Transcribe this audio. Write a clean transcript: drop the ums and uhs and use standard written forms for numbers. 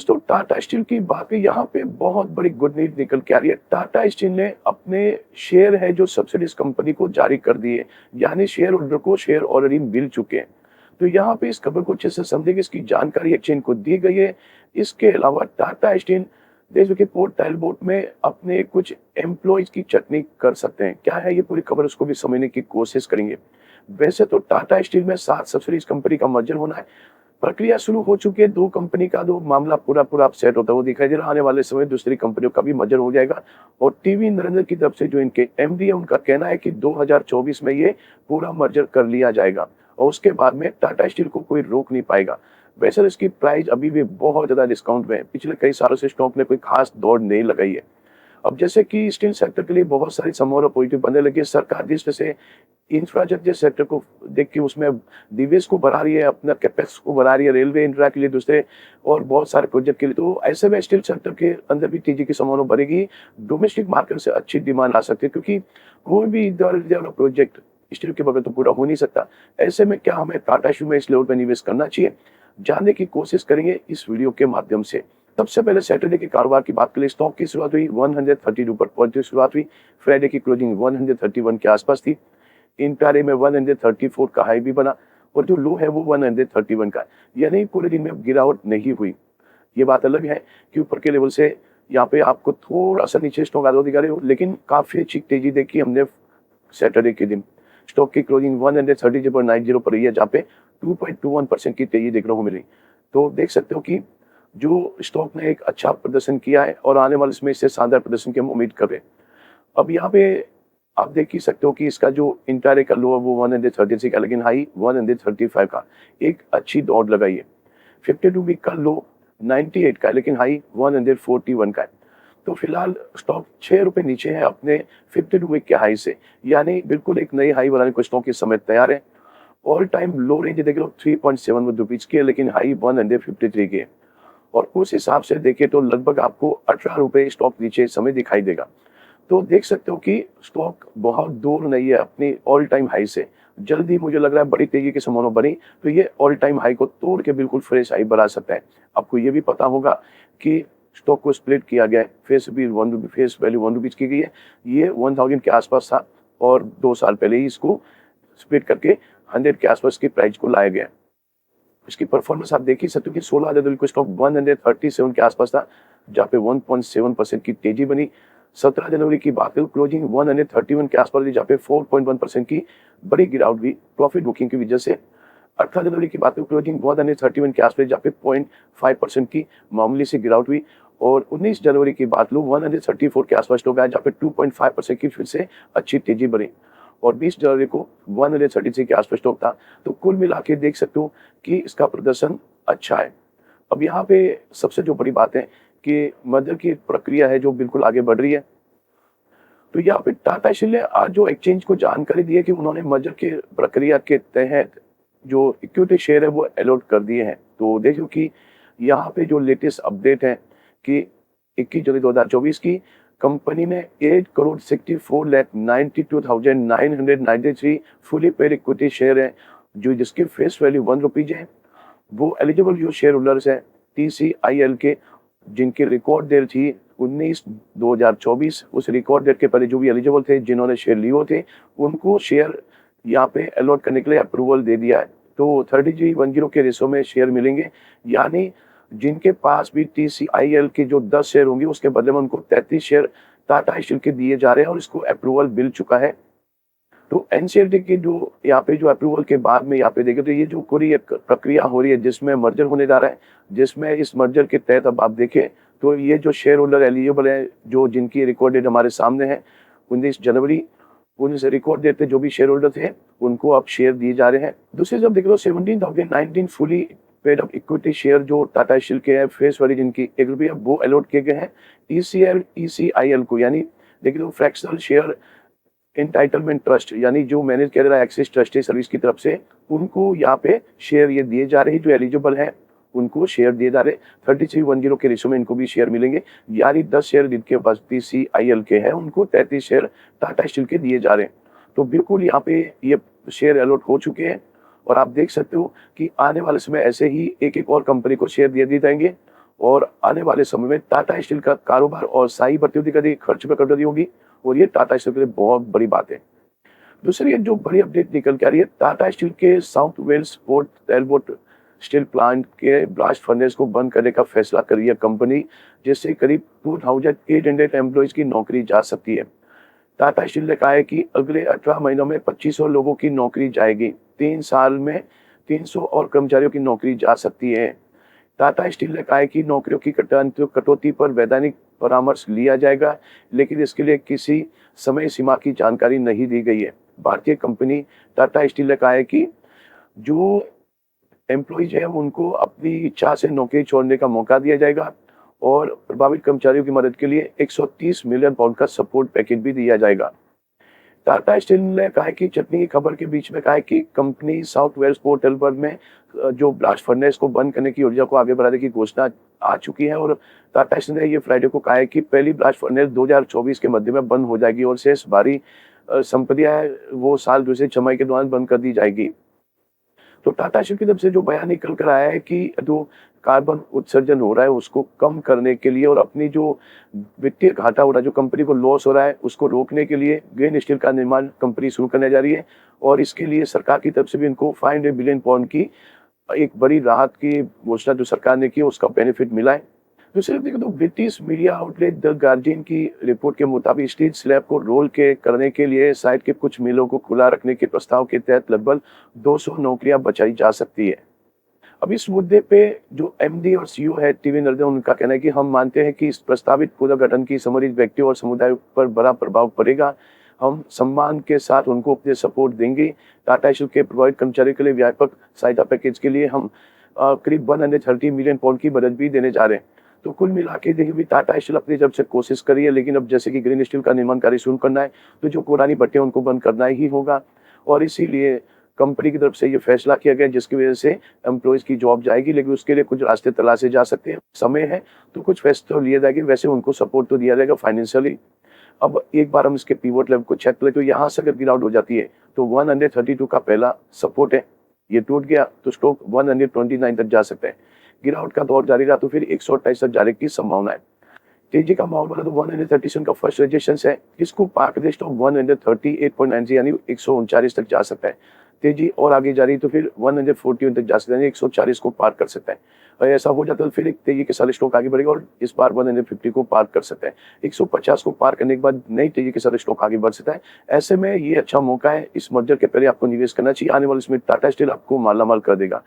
दोस्तों टाटा स्टील की बात है, यहाँ पे बहुत बड़ी गुड न्यूज निकल के आ रही है। टाटा स्टील ने अपने शेयर है जो सब्सिडीज कंपनी को जारी कर दिए, यानी शेयर होल्डर को शेयर ऑलरेडी मिल चुके हैं। तो यहाँ पे इस खबर को अच्छे से समझेंगे, इसकी जानकारी एक्सचेंज को दी गई है। इसके अलावा टाटा स्टील देश के पोर्ट टाइलबोट में अपने कुछ एम्प्लॉयज की चटनी कर सकते हैं। क्या है ये पूरी खबर, उसको भी समझने की कोशिश करेंगे। वैसे तो टाटा स्टील में 7 सब्सिडीज कंपनी का मर्जर होना है, प्रक्रिया शुरू हो चुकी है। 2 कंपनी का जो मामला पूरा अब सेट होता है वो दिखाई दे रहा है। आने वाले समय दूसरी कंपनियों का भी मर्जर हो जाएगा। और टीवी नरेंद्र की तरफ से जो इनके एमडी है, उनका कहना है कि 2024 में ये पूरा मर्जर कर लिया जाएगा और उसके बाद में टाटा स्टील को कोई रोक नहीं पाएगा। वैसे तो इसकी प्राइस अभी भी बहुत ज्यादा डिस्काउंट में है। पिछले कई सालों से स्टॉक ने कोई खास दौड़ नहीं लगाई है। अब जैसे कि स्टील सेक्टर के लिए बहुत सारी संभावना पॉजिटिव बनने लगी। सरकार जिस तरह से इंफ्रास्ट्रक्चर सेक्टर को देख के उसमें निवेश को बढ़ा रही है, अपना कैपेक्स को बढ़ा रही है, रेलवे इंफ्रा के लिए दूसरे और बहुत सारे प्रोजेक्ट के लिए, तो ऐसे में स्टील सेक्टर के अंदर भी तेजी की संभावना बढ़ेगी। डोमेस्टिक मार्केट से अच्छी डिमांड आ सकती है, क्योंकि कोई भी इधर प्रोजेक्ट स्टील के बगैर तो पूरा हो नहीं सकता। ऐसे में क्या हमें टाटा स्टील में इस लेवल पर निवेश करना चाहिए, जानने की कोशिश करेंगे इस वीडियो के माध्यम से। सबसे पहले सैटरडे के कारोबार की बात करें। स्टॉक की शुरुआत हुई 130 ऊपर पॉजिटिव शुरुआत हुई। फ्राइडे की क्लोजिंग 131 के आसपास थी। इंट्राडे में 134 का हाई भी बना और जो लो है वो 131 का है, यानी पूरे दिन में गिरावट नहीं हुई। ये बात अलग है कि ऊपर के लेवल से यहाँ पे आपको थोड़ा सा नीचे स्टॉक आधा दिखा रहे हो, लेकिन काफी अच्छी तेजी देखी हमने सैटरडे के दिन। स्टॉक की क्लोजिंग 130.90 पर रही है, जहाँ पे 2.21% की तेजी देखने को मिली। तो देख सकते हो कि जो स्टॉक ने एक अच्छा प्रदर्शन किया है और आने वाले समय इससे शानदार प्रदर्शन की हम उम्मीद कर रहे हैं। अब यहाँ पे आप देख ही सकते हो कि इसका जो इंट्राडे का लो है वो 136 का, लेकिन हाई 135 का, एक अच्छी दौड़ लगाई है। 52 वीक का लो 98 का है, लेकिन हाई 141 का है। तो फिलहाल स्टॉक 6 रुपए नीचे है अपने 52 वीक के हाई से, यानी बिल्कुल एक नई हाई बनाने को स्टॉक इस समय तैयार है। ऑल टाइम लो रेंज देख लो 3.71 रुपीज की है, लेकिन हाई 153 की है। और उस हिसाब से देखें तो लगभग आपको 18 रुपए स्टॉक नीचे इस समय दिखाई देगा। तो देख सकते हो कि स्टॉक बहुत दूर नहीं है अपनी ऑल टाइम हाई से। जल्दी मुझे लग रहा है बड़ी तेजी की संभावना बनी तो ये ऑल टाइम हाई को तोड़ के बिल्कुल फ्रेश हाई बना सकता है। आपको ये भी पता होगा कि स्टॉक को स्प्लिट किया गया है, फेस वैल्यू 1 रुपीज की गई है। ये 1000 के आसपास था और 2 साल पहले ही इसको स्प्लिट करके 100 के आसपास की प्राइस को लाया गया है। इसकी परफॉर्मेंस आप देख ही सकते हो कि 16 जनवरी को स्टॉक 137 के आसपास था, जहाँ पे 1.7% की तेजी बनी। 17 जनवरी की बात करूं, क्लोजिंग 131 के आसपास थी, जहाँ पे 4.1% की बड़ी गिरावट हुई प्रॉफिट बुकिंग की वजह से। 18 जनवरी की बात करूं, क्लोजिंग 131 के आसपास, जहाँ पे 0.5% की मामूली सी गिरावट हुई। और 19 जनवरी की बात लूं, 134 के आसपास स्टॉक आया, जहाँ पे 2.5% की फिर से अच्छी तेजी बनी। और 20 जनवरी को 133 के आसपास स्टॉक था। तो कुल मिला के देख सकते हो कि इसका प्रदर्शन अच्छा है। अब यहाँ पे सबसे जो बड़ी बात है कि मर्जर की प्रक्रिया है जो बिल्कुल आगे बढ़ रही है। तो यहाँ पे टाटा स्टील ने आज जो एक्सचेंज को जानकारी दी है कि उन्होंने मर्जर की प्रक्रिया के तहत जो इक्विटी शेयर है वो अलॉट कर दिए हैं। तो देखो कि यहाँ पे जो लेटेस्ट अपडेट है कि 21 जुलाई 2024 की कंपनी ने 8,64,92,993 फुली पेड इक्विटी शेयर है, जो जिसकी फेस वैल्यू 1 रुपीज है। वो एलिजिबल जो शेयर होल्डर्स है TCIL के, जिनकी रिकॉर्ड डेट थी 19/2024, उस रिकॉर्ड डेट के पहले जो भी एलिजिबल थे, जिन्होंने शेयर लिए थे, उनको शेयर यहाँ पे अलॉट करने के लिए अप्रूवल दे दिया है। तो 33:10 के रेशो में शेयर मिलेंगे, यानी जिनके पास भी TCIL के जो 10 शेयर होंगे उसके बदले में उनको 33 शेयर टाटा स्टील के दिए जा रहे हैं और इसको अप्रूवल मिल चुका है। तो NCLT की जो यहाँ पे जो अप्रूवल के बाद में यहाँ पे देखें तो ये जो पूरी एक प्रक्रिया हो रही है जिसमें मर्जर होने जा रहा है, जिसमें इस मर्जर के तहत अब आप देखें तो ये जो शेयर होल्डर एलिजिबल है, जो जिनकी रिकॉर्ड डेट हमारे सामने है 19 जनवरी, उनसे रिकॉर्ड डेट पे जो भी शेयर होल्डर थे उनको अब शेयर दिए जा रहे हैं। दूसरी जब देख लो 17,019 fully paid up equity share जो टाटा स्टील के हैं फेस वाली जिनकी 1 रुपया, वो अलॉट किए गए हैं TCIL को, यानी देख लो फ्रैक्शनल शेयर एंटाइटलमेंट ट्रस्ट, यानी जो मैनेज कर रहा है एक्सिस ट्रस्टी सर्विस की तरफ से, उनको यहाँ पे शेयर ये दिए जा रहे हैं। जो एलिजिबल है उनको शेयर दिए जा रहे हैं। 33:10 के रेशो में इनको भी शेयर मिलेंगे, यानी 10 शेयर जिनके पास TCIL के हैं उनको 33 शेयर टाटा स्टील के दिए जा रहे हैं। तो बिल्कुल यहाँ पे ये शेयर अलॉट हो चुके हैं और आप देख सकते हो कि आने वाले समय ऐसे ही एक एक और कंपनी को शेयर दिए दिए जाएंगे और आने वाले समय में टाटा स्टील का कारोबार और स्थायी प्रतियोगिता खर्च में कटौती होगी और ये टाटा स्टील के लिए बहुत बड़ी बात है। दूसरी एक जो बड़ी अपडेट निकल के आ रही है, टाटा स्टील के South Wales Port Talbot steel plant के ब्लास्ट फर्नेस को बंद करने का फैसला कर रही है कंपनी, जिससे करीब 2800 एम्प्लॉइज की नौकरी जा सकती है। टाटा स्टील ने कहा है कि अगले 18 महीनों में 2500 लोगों की नौकरी जाएगी। 3 साल में 300 और कर्मचारियों की नौकरी जा सकती है। टाटा स्टील ने कहा है कि नौकरियों की कटौती पर वैधानिक परामर्श लिया जाएगा, लेकिन इसके लिए किसी समय सीमा की जानकारी नहीं दी गई है। भारतीय कंपनी टाटा स्टील ने कहा है कि जो एम्प्लॉइज है उनको अपनी इच्छा से नौकरी छोड़ने का मौका दिया जाएगा और प्रभावित कर्मचारियों की मदद के लिए 130 मिलियन पाउंड का सपोर्ट पैकेज भी दिया जाएगा। टाटा स्टील ने कहा है कि चटनी की खबर के बीच में कहा है कि company South Wales Port Albert में जो ब्लास्ट फर्नेस को बंद करने की योजना को आगे बढ़ाने की घोषणा आ चुकी है और टाटा स्टील ने ये फ्राइडे को कहा है कि पहली ब्लास्ट फर्नेस 2024 के मध्य में बंद हो जाएगी और शेष भारी संपत्तियां है वो साल दूसरे छमाही के दौरान बंद कर दी जाएगी। तो टाटा स्टील की तरफ से जो बयान निकल कर आया है कि जो कार्बन उत्सर्जन हो रहा है उसको कम करने के लिए और अपनी जो वित्तीय घाटा हो रहा है, जो कंपनी को लॉस हो रहा है, उसको रोकने के लिए ग्रीन स्टील का निर्माण कंपनी शुरू करने जा रही है और इसके लिए सरकार की तरफ से भी इनको 500 बिलियन पाउंड की एक बड़ी राहत की घोषणा जो सरकार ने की उसका बेनिफिट मिला है। दूसरी तरफ देखो तो British media outlet the guardian की रिपोर्ट के मुताबिक स्टील स्लैब को रोल के करने के लिए साइट के कुछ मिलों को खुला रखने के प्रस्ताव के तहत लगभग 200 नौकरियां बचाई जा सकती है। अब इस मुद्दे पे जो एमडी और सीईओ है टीवी नरदे, उनका कहना है कि हम मानते हैं कि इस प्रस्तावित पुनर्गठन की संबंधित व्यक्तियों और समुदाय पर बड़ा प्रभाव पड़ेगा। हम सम्मान के साथ उनको अपने सपोर्ट देंगे। टाटा स्टील के प्रभावित कर्मचारियों के लिए व्यापक सहायता पैकेज के लिए हम करीब 130 मिलियन पाउंड की मदद भी देने जा रहे हैं। तो कुल मिला के देखिए भी टाटा स्टील अपनी तरफ से कोशिश करी है, लेकिन अब जैसे कि ग्रीन स्टील का निर्माण कार्य शुरू करना है तो जो पुरानी भट्टियां उनको बंद करना ही होगा और इसीलिए कंपनी की तरफ से ये फैसला किया गया जिसकी वजह से एम्प्लॉइज की जॉब जाएगी, लेकिन उसके लिए कुछ रास्ते तलाशे जा सकते हैं। समय है तो कुछ फैसले तो लिए जाएंगे, वैसे उनको सपोर्ट तो दिया जाएगा फाइनेंशियली। अब एक बार हम इसके पिवोट लेवल को चेक करें तो यहाँ से अगर गिरावट हो जाती है तो 132 का पहला सपोर्ट है, ये टूट गया तो स्टॉक 129 तक जा सकता है। गिरावट का दौर जारी रहा तो फिर 128 तक जाने की संभावना है। तेजी का माहौल बना तो 137 का फर्स्ट रेजिस्टेंस है, इसको पार कर स्टॉक 138.90 यानी 139 तक जा सकता है। तेजी और आगे जा रही तो फिर 141 तक जा सकता है, 140 को पार कर सकता है। और ऐसा हो जाता है तो फिर एक तेजी के साथ स्टॉक आगे बढ़ेगा और इस बार 150 को पार कर सकता है। 150 को पार करने के बाद नई तेजी के साथ स्टॉक आगे बढ़ सकता है। ऐसे में ये अच्छा मौका है, इस मर्जर के पहले आपको निवेश करना चाहिए। आने वाले इसमें टाटा स्टील आपको मालामाल कर देगा।